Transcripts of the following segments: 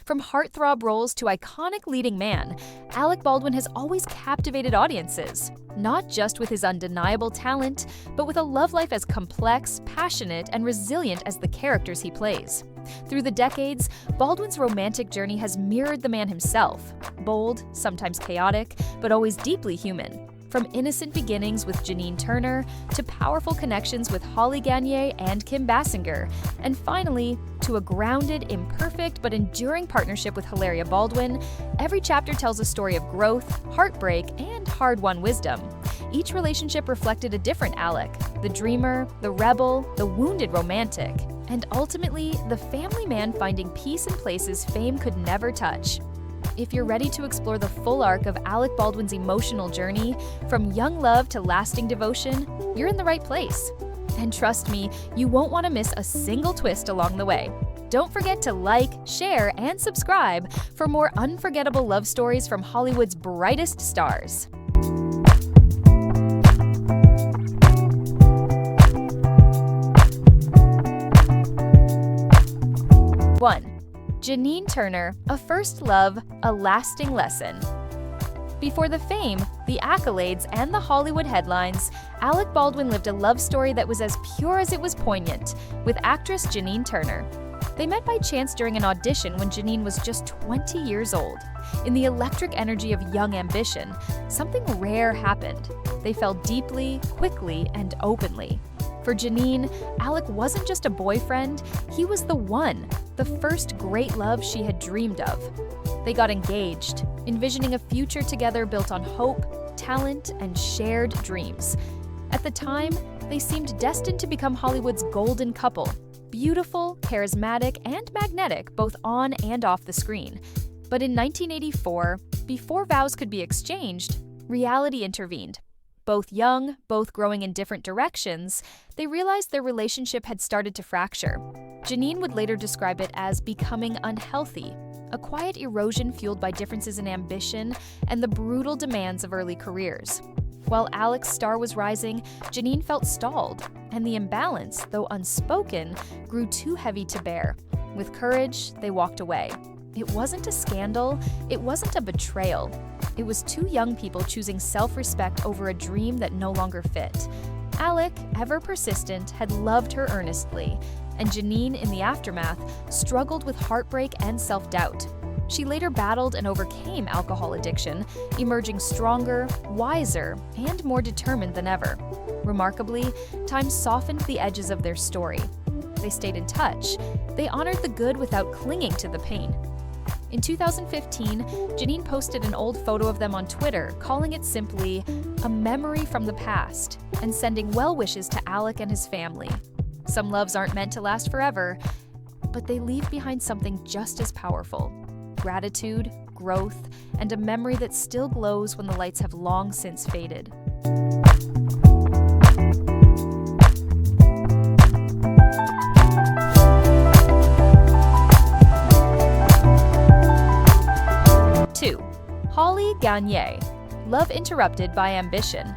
From heartthrob roles to iconic leading man, Alec Baldwin has always captivated audiences, not just with his undeniable talent, but with a love life as complex, passionate, and resilient as the characters he plays. Through the decades, Baldwin's romantic journey has mirrored the man himself, bold, sometimes chaotic, but always deeply human. From innocent beginnings with Janine Turner to powerful connections with Holly Gagnier and Kim Basinger, and finally, to a grounded, imperfect, but enduring partnership with Hilaria Baldwin, every chapter tells a story of growth, heartbreak, and hard-won wisdom. Each relationship reflected a different Alec, the dreamer, the rebel, the wounded romantic, and ultimately, the family man finding peace in places fame could never touch. If you're ready to explore the full arc of Alec Baldwin's emotional journey, from young love to lasting devotion, you're in the right place. And trust me, you won't want to miss a single twist along the way. Don't forget to like, share, and subscribe for more unforgettable love stories from Hollywood's brightest stars. 1. Janine Turner, A First Love, A Lasting Lesson. Before the fame, the accolades, and the Hollywood headlines, Alec Baldwin lived a love story that was as pure as it was poignant, with actress Janine Turner. They met by chance during an audition when Janine was just 20 years old. In the electric energy of young ambition, something rare happened. They fell deeply, quickly, and openly. For Janine, Alec wasn't just a boyfriend, he was the one, the first great love she had dreamed of. They got engaged, envisioning a future together built on hope, talent, and shared dreams. At the time, they seemed destined to become Hollywood's golden couple, beautiful, charismatic, and magnetic both on and off the screen. But in 1984, before vows could be exchanged, reality intervened. Both young, both growing in different directions, they realized their relationship had started to fracture. Janine would later describe it as becoming unhealthy, a quiet erosion fueled by differences in ambition and the brutal demands of early careers. While Alec's star was rising, Janine felt stalled, and the imbalance, though unspoken, grew too heavy to bear. With courage, they walked away. It wasn't a scandal, it wasn't a betrayal. It was two young people choosing self-respect over a dream that no longer fit. Alec, ever persistent, had loved her earnestly, and Janine, in the aftermath, struggled with heartbreak and self-doubt. She later battled and overcame alcohol addiction, emerging stronger, wiser, and more determined than ever. Remarkably, time softened the edges of their story. They stayed in touch. They honored the good without clinging to the pain. In 2015, Janine posted an old photo of them on Twitter, calling it simply a memory from the past, and sending well wishes to Alec and his family. Some loves aren't meant to last forever, but they leave behind something just as powerful: gratitude, growth, and a memory that still glows when the lights have long since faded. Holly Gagnier, Love Interrupted by Ambition.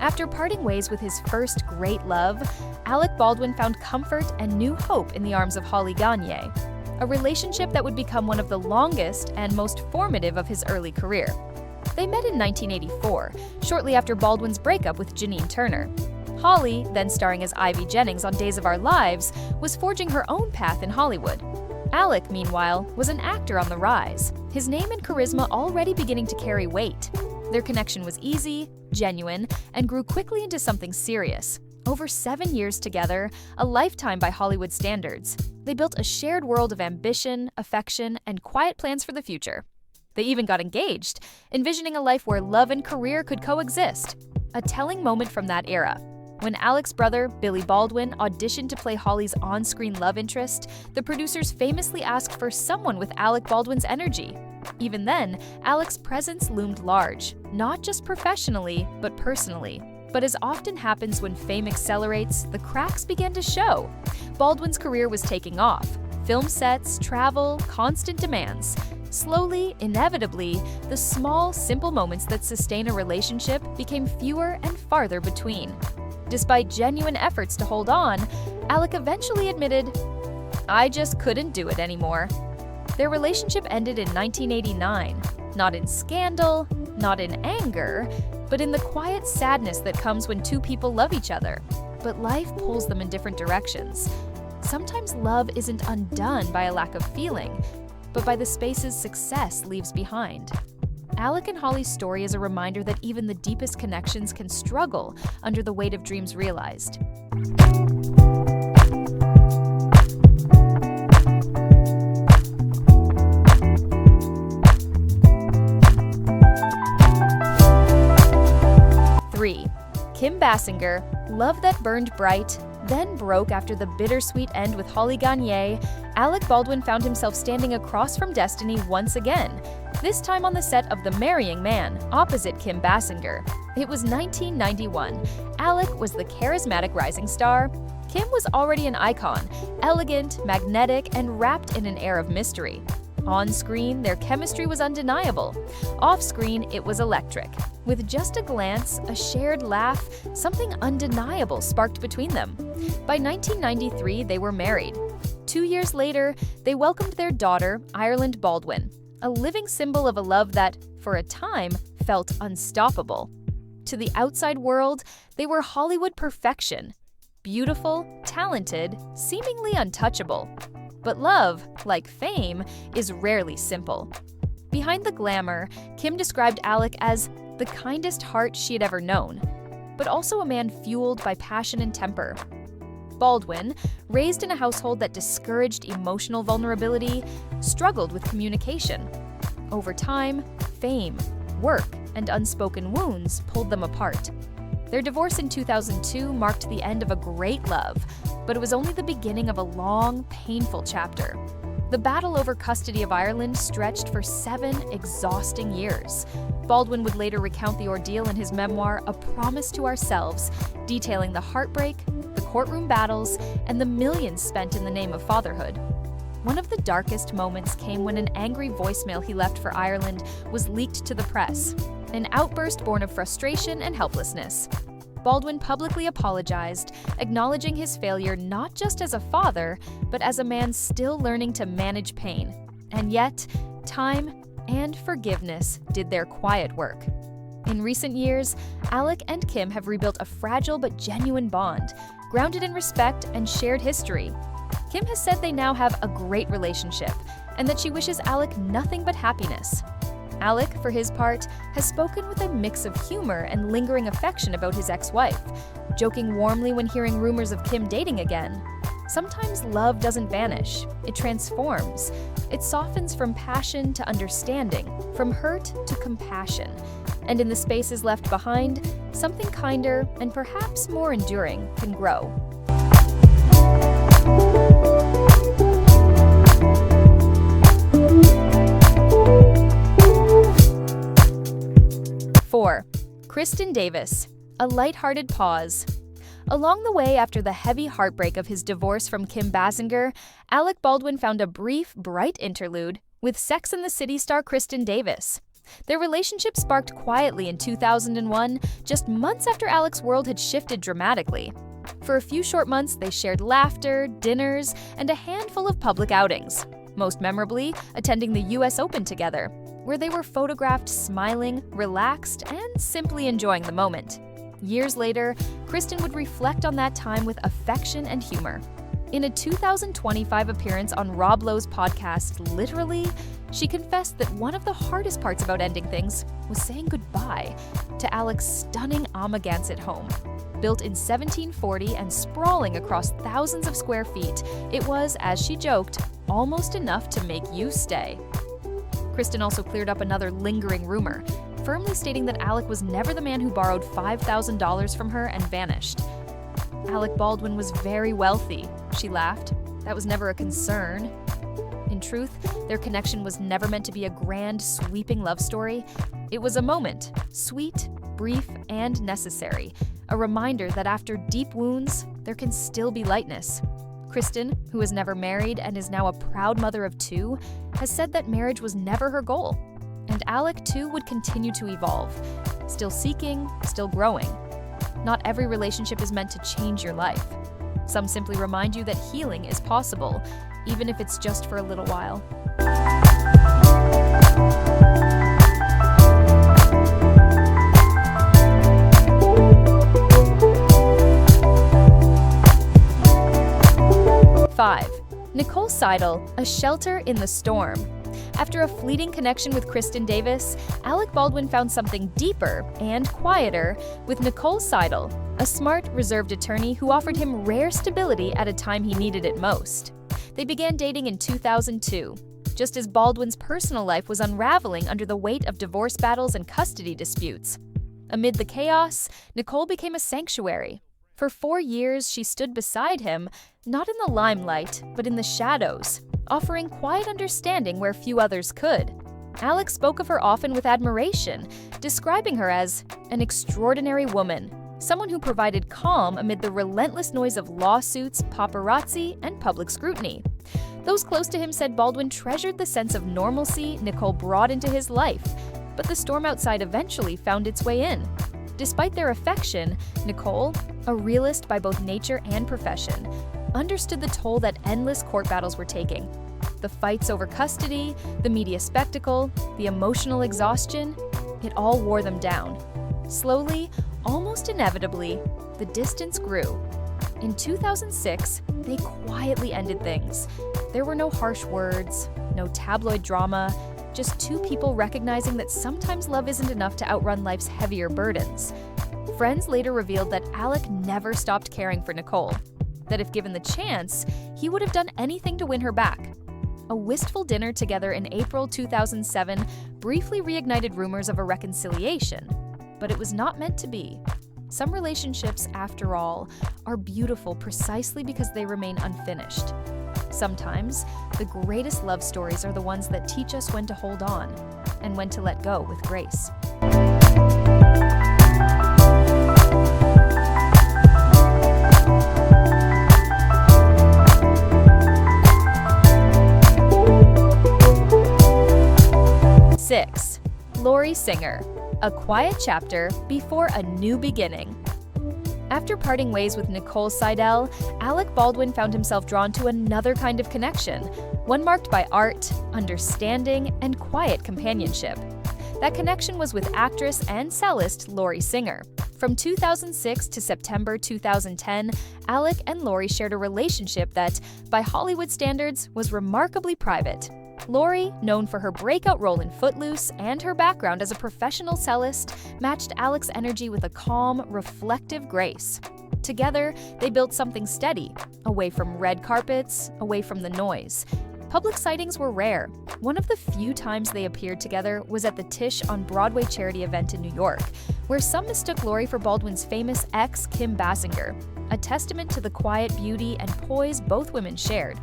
After parting ways with his first great love, Alec Baldwin found comfort and new hope in the arms of Holly Gagnier, a relationship that would become one of the longest and most formative of his early career. They met in 1984, shortly after Baldwin's breakup with Janine Turner. Holly, then starring as Ivy Jennings on Days of Our Lives, was forging her own path in Hollywood. Alec, meanwhile, was an actor on the rise, his name and charisma already beginning to carry weight. Their connection was easy, genuine, and grew quickly into something serious. Over 7 years together, a lifetime by Hollywood standards, they built a shared world of ambition, affection, and quiet plans for the future. They even got engaged, envisioning a life where love and career could coexist. A telling moment from that era. When Alec's brother, Billy Baldwin, auditioned to play Holly's on-screen love interest, the producers famously asked for someone with Alec Baldwin's energy. Even then, Alec's presence loomed large, not just professionally, but personally. But as often happens when fame accelerates, the cracks began to show. Baldwin's career was taking off. Film sets, travel, constant demands. Slowly, inevitably, the small, simple moments that sustain a relationship became fewer and farther between. Despite genuine efforts to hold on, Alec eventually admitted, "I just couldn't do it anymore." Their relationship ended in 1989, not in scandal, not in anger, but in the quiet sadness that comes when two people love each other. But life pulls them in different directions. Sometimes love isn't undone by a lack of feeling, but by the spaces success leaves behind. Alec and Holly's story is a reminder that even the deepest connections can struggle under the weight of dreams realized. Kim Basinger, love that burned bright, then broke after the bittersweet end with Holly Gagnier. Alec Baldwin found himself standing across from destiny once again, this time on the set of The Marrying Man, opposite Kim Basinger. It was 1991. Alec was the charismatic rising star. Kim was already an icon, elegant, magnetic, and wrapped in an air of mystery. On screen, their chemistry was undeniable. Off screen, it was electric. With just a glance, a shared laugh, something undeniable sparked between them. By 1993, they were married. 2 years later, they welcomed their daughter, Ireland Baldwin, a living symbol of a love that, for a time, felt unstoppable. To the outside world, they were Hollywood perfection. Beautiful, talented, seemingly untouchable. But love, like fame, is rarely simple. Behind the glamour, Kim described Alec as the kindest heart she had ever known, but also a man fueled by passion and temper. Baldwin, raised in a household that discouraged emotional vulnerability, struggled with communication. Over time, fame, work, and unspoken wounds pulled them apart. Their divorce in 2002 marked the end of a great love, but it was only the beginning of a long, painful chapter. The battle over custody of Ireland stretched for 7 exhausting years. Baldwin would later recount the ordeal in his memoir, A Promise to Ourselves, detailing the heartbreak, the courtroom battles, and the millions spent in the name of fatherhood. One of the darkest moments came when an angry voicemail he left for Ireland was leaked to the press, an outburst born of frustration and helplessness. Baldwin publicly apologized, acknowledging his failure not just as a father, but as a man still learning to manage pain. And yet, time and forgiveness did their quiet work. In recent years, Alec and Kim have rebuilt a fragile but genuine bond, grounded in respect and shared history. Kim has said they now have a great relationship, and that she wishes Alec nothing but happiness. Alec, for his part, has spoken with a mix of humor and lingering affection about his ex-wife, joking warmly when hearing rumors of Kim dating again. Sometimes love doesn't vanish, it transforms. It softens from passion to understanding, from hurt to compassion. And in the spaces left behind, something kinder and perhaps more enduring can grow. Kristen Davis, a lighthearted pause. Along the way after the heavy heartbreak of his divorce from Kim Basinger, Alec Baldwin found a brief, bright interlude with Sex and the City star Kristen Davis. Their relationship sparked quietly in 2001, just months after Alec's world had shifted dramatically. For a few short months, they shared laughter, dinners, and a handful of public outings, most memorably attending the US Open together, where they were photographed smiling, relaxed, and simply enjoying the moment. Years later, Kristen would reflect on that time with affection and humor. In a 2025 appearance on Rob Lowe's podcast, Literally, she confessed that one of the hardest parts about ending things was saying goodbye to Alec's stunning Amagansett home. Built in 1740 and sprawling across thousands of square feet, it was, as she joked, almost enough to make you stay. Kristen also cleared up another lingering rumor, firmly stating that Alec was never the man who borrowed $5,000 from her and vanished. Alec Baldwin was very wealthy, she laughed. That was never a concern. In truth, their connection was never meant to be a grand, sweeping love story. It was a moment, sweet, brief, and necessary, a reminder that after deep wounds, there can still be lightness. Kristen, who is never married and is now a proud mother of 2, has said that marriage was never her goal. And Alec, too, would continue to evolve, still seeking, still growing. Not every relationship is meant to change your life. Some simply remind you that healing is possible, even if it's just for a little while. Five, Nicole Cidle, A Shelter in the Storm. After a fleeting connection with Kristen Davis, Alec Baldwin found something deeper and quieter with Nicole Cidle, a smart, reserved attorney who offered him rare stability at a time he needed it most. They began dating in 2002, just as Baldwin's personal life was unraveling under the weight of divorce battles and custody disputes. Amid the chaos, Nicole became a sanctuary. For 4 years, she stood beside him, not in the limelight, but in the shadows, offering quiet understanding where few others could. Alec spoke of her often with admiration, describing her as an extraordinary woman, someone who provided calm amid the relentless noise of lawsuits, paparazzi, and public scrutiny. Those close to him said Baldwin treasured the sense of normalcy Nicole brought into his life, but the storm outside eventually found its way in. Despite their affection, Nicole, a realist by both nature and profession, understood the toll that endless court battles were taking. The fights over custody, the media spectacle, the emotional exhaustion, it all wore them down. Slowly, almost inevitably, the distance grew. In 2006, they quietly ended things. There were no harsh words, no tabloid drama, just two people recognizing that sometimes love isn't enough to outrun life's heavier burdens. Friends later revealed that Alec never stopped caring for Nicole, that if given the chance, he would have done anything to win her back. A wistful dinner together in April 2007 briefly reignited rumors of a reconciliation, but it was not meant to be. Some relationships, after all, are beautiful precisely because they remain unfinished. Sometimes, the greatest love stories are the ones that teach us when to hold on and when to let go with grace. Six, Lori Singer, A Quiet Chapter Before a New Beginning. After parting ways with Nicole Cidle, Alec Baldwin found himself drawn to another kind of connection, one marked by art, understanding, and quiet companionship. That connection was with actress and cellist Lori Singer. From 2006 to September 2010, Alec and Lori shared a relationship that, by Hollywood standards, was remarkably private. Lori, known for her breakout role in Footloose and her background as a professional cellist, matched Alec's energy with a calm, reflective grace. Together, they built something steady, away from red carpets, away from the noise. Public sightings were rare. One of the few times they appeared together was at the Tisch on Broadway charity event in New York, where some mistook Lori for Baldwin's famous ex, Kim Basinger, a testament to the quiet beauty and poise both women shared.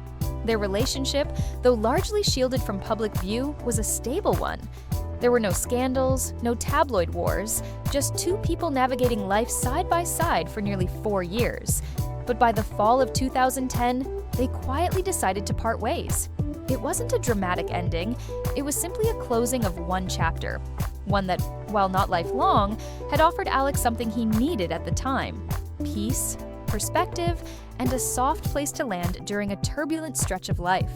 Their relationship, though largely shielded from public view, was a stable one. There were no scandals, no tabloid wars, just two people navigating life side by side for nearly 4 years. But by the fall of 2010, they quietly decided to part ways. It wasn't a dramatic ending, it was simply a closing of one chapter. One that, while not lifelong, had offered Alec something he needed at the time: peace, perspective, and a soft place to land during a turbulent stretch of life.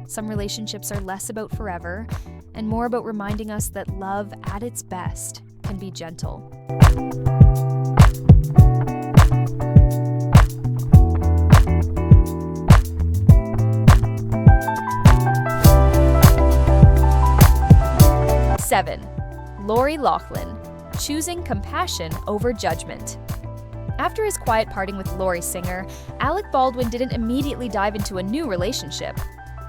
Some relationships are less about forever and more about reminding us that love at its best can be gentle. Seven, Lachlan, Choosing Compassion Over Judgment. After his quiet parting with Lori Singer, Alec Baldwin didn't immediately dive into a new relationship.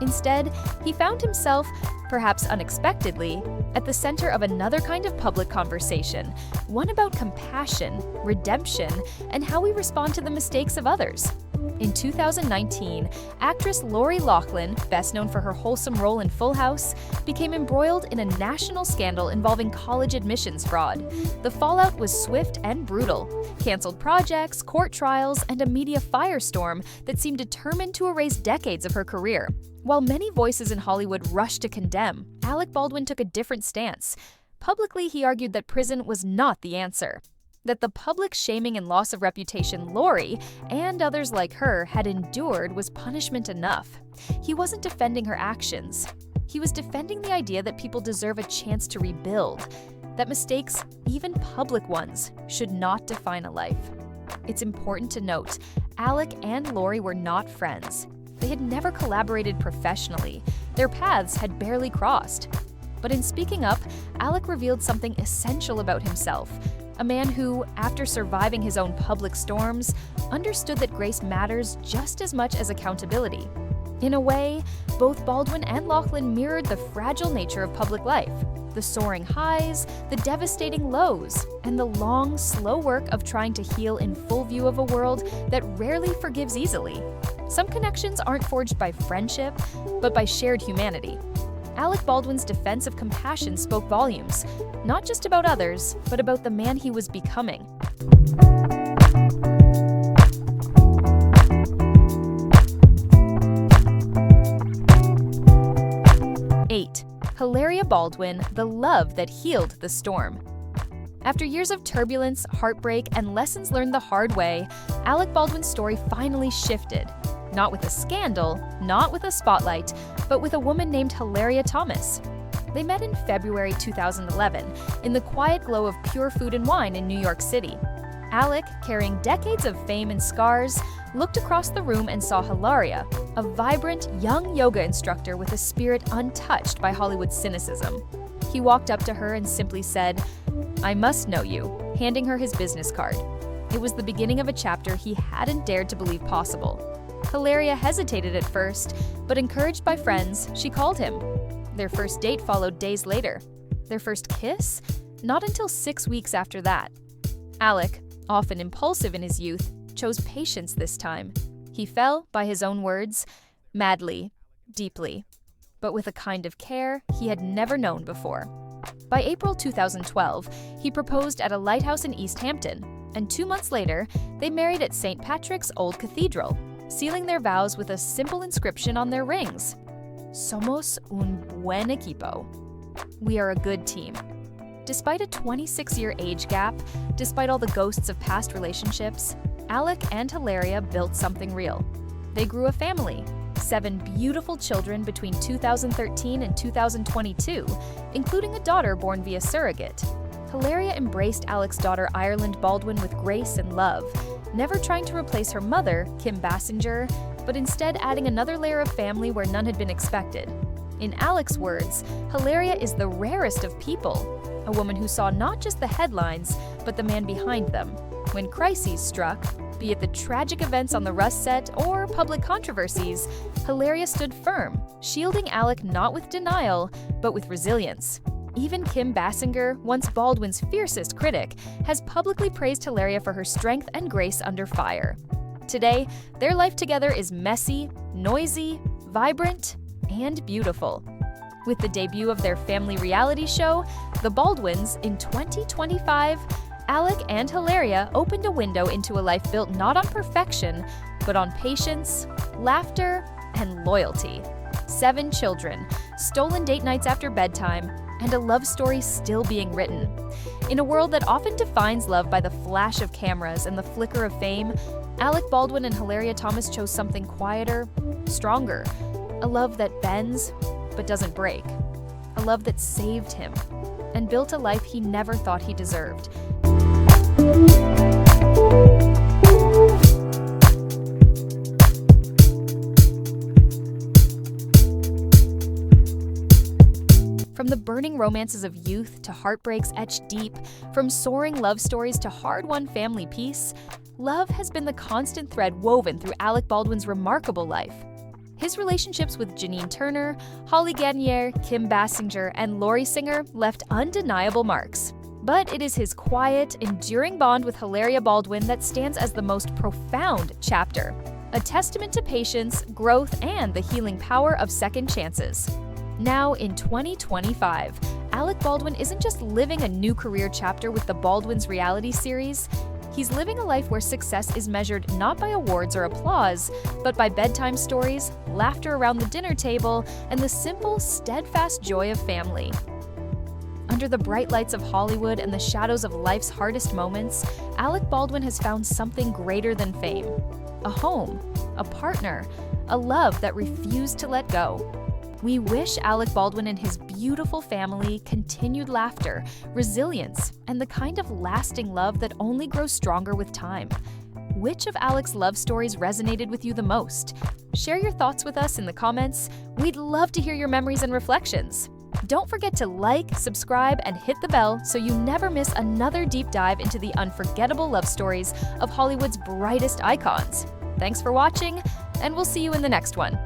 Instead, he found himself, perhaps unexpectedly, at the center of another kind of public conversation, one about compassion, redemption, and how we respond to the mistakes of others. In 2019, actress Lachlan, best known for her wholesome role in Full House, became embroiled in a national scandal involving college admissions fraud. The fallout was swift and brutal: canceled projects, court trials, and a media firestorm that seemed determined to erase decades of her career. While many voices in Hollywood rushed to condemn, Alec Baldwin took a different stance. Publicly, he argued that prison was not the answer. That the public shaming and loss of reputation Lori, and others like her, had endured was punishment enough. He wasn't defending her actions. He was defending the idea that people deserve a chance to rebuild, that mistakes, even public ones, should not define a life. It's important to note, Alec and Lori were not friends. They had never collaborated professionally. Their paths had barely crossed. But in speaking up, Alec revealed something essential about himself. A man who, after surviving his own public storms, understood that grace matters just as much as accountability. In a way, both Baldwin and Lachlan mirrored the fragile nature of public life, the soaring highs, the devastating lows, and the long, slow work of trying to heal in full view of a world that rarely forgives easily. Some connections aren't forged by friendship, but by shared humanity. Alec Baldwin's defense of compassion spoke volumes, not just about others, but about the man he was becoming. 8. Hilaria Baldwin, the love that healed the storm. After years of turbulence, heartbreak, and lessons learned the hard way, Alec Baldwin's story finally shifted. Not with a scandal, not with a spotlight, but with a woman named Hilaria Thomas. They met in February 2011 in the quiet glow of Pure Food and Wine in New York City. Alec, carrying decades of fame and scars, looked across the room and saw Hilaria, a vibrant, young yoga instructor with a spirit untouched by Hollywood's cynicism. He walked up to her and simply said, "I must know you," handing her his business card. It was the beginning of a chapter he hadn't dared to believe possible. Hilaria hesitated at first, but encouraged by friends, she called him. Their first date followed days later. Their first kiss? Not until 6 weeks after that. Alec, often impulsive in his youth, chose patience this time. He fell, by his own words, madly, deeply, but with a kind of care he had never known before. By April 2012, he proposed at a lighthouse in East Hampton, and 2 months later, they married at St. Patrick's Old Cathedral, sealing their vows with a simple inscription on their rings: "Somos un buen equipo." We are a good team. Despite a 26-year age gap, despite all the ghosts of past relationships, Alec and Hilaria built something real. They grew a family, 7 beautiful children between 2013 and 2022, including a daughter born via surrogate. Hilaria embraced Alec's daughter Ireland Baldwin with grace and love, never trying to replace her mother, Kim Basinger, but instead adding another layer of family where none had been expected. In Alec's words, Hilaria is the rarest of people, a woman who saw not just the headlines, but the man behind them. When crises struck, be it the tragic events on the Rust set or public controversies, Hilaria stood firm, shielding Alec not with denial, but with resilience. Even Kim Basinger, once Baldwin's fiercest critic, has publicly praised Hilaria for her strength and grace under fire. Today, their life together is messy, noisy, vibrant, and beautiful. With the debut of their family reality show, The Baldwins, in 2025, Alec and Hilaria opened a window into a life built not on perfection, but on patience, laughter, and loyalty. 7 children, stolen date nights after bedtime, and a love story still being written. In a world that often defines love by the flash of cameras and the flicker of fame, Alec Baldwin and Hilaria Thomas chose something quieter, stronger. A love that bends, but doesn't break. A love that saved him and built a life he never thought he deserved. From the burning romances of youth to heartbreaks etched deep, from soaring love stories to hard-won family peace, love has been the constant thread woven through Alec Baldwin's remarkable life. His relationships with Janine Turner, Gagnier, Kim Basinger, and Lori Singer left undeniable marks. But it is his quiet, enduring bond with Hilaria Baldwin that stands as the most profound chapter, a testament to patience, growth, and the healing power of second chances. Now, in 2025, Alec Baldwin isn't just living a new career chapter with the Baldwins reality series. He's living a life where success is measured not by awards or applause, but by bedtime stories, laughter around the dinner table, and the simple, steadfast joy of family. Under the bright lights of Hollywood and the shadows of life's hardest moments, Alec Baldwin has found something greater than fame. A home, a partner, a love that refused to let go. We wish Alec Baldwin and his beautiful family continued laughter, resilience, and the kind of lasting love that only grows stronger with time. Which of Alec's love stories resonated with you the most? Share your thoughts with us in the comments. We'd love to hear your memories and reflections. Don't forget to like, subscribe, and hit the bell so you never miss another deep dive into the unforgettable love stories of Hollywood's brightest icons. Thanks for watching, and we'll see you in the next one.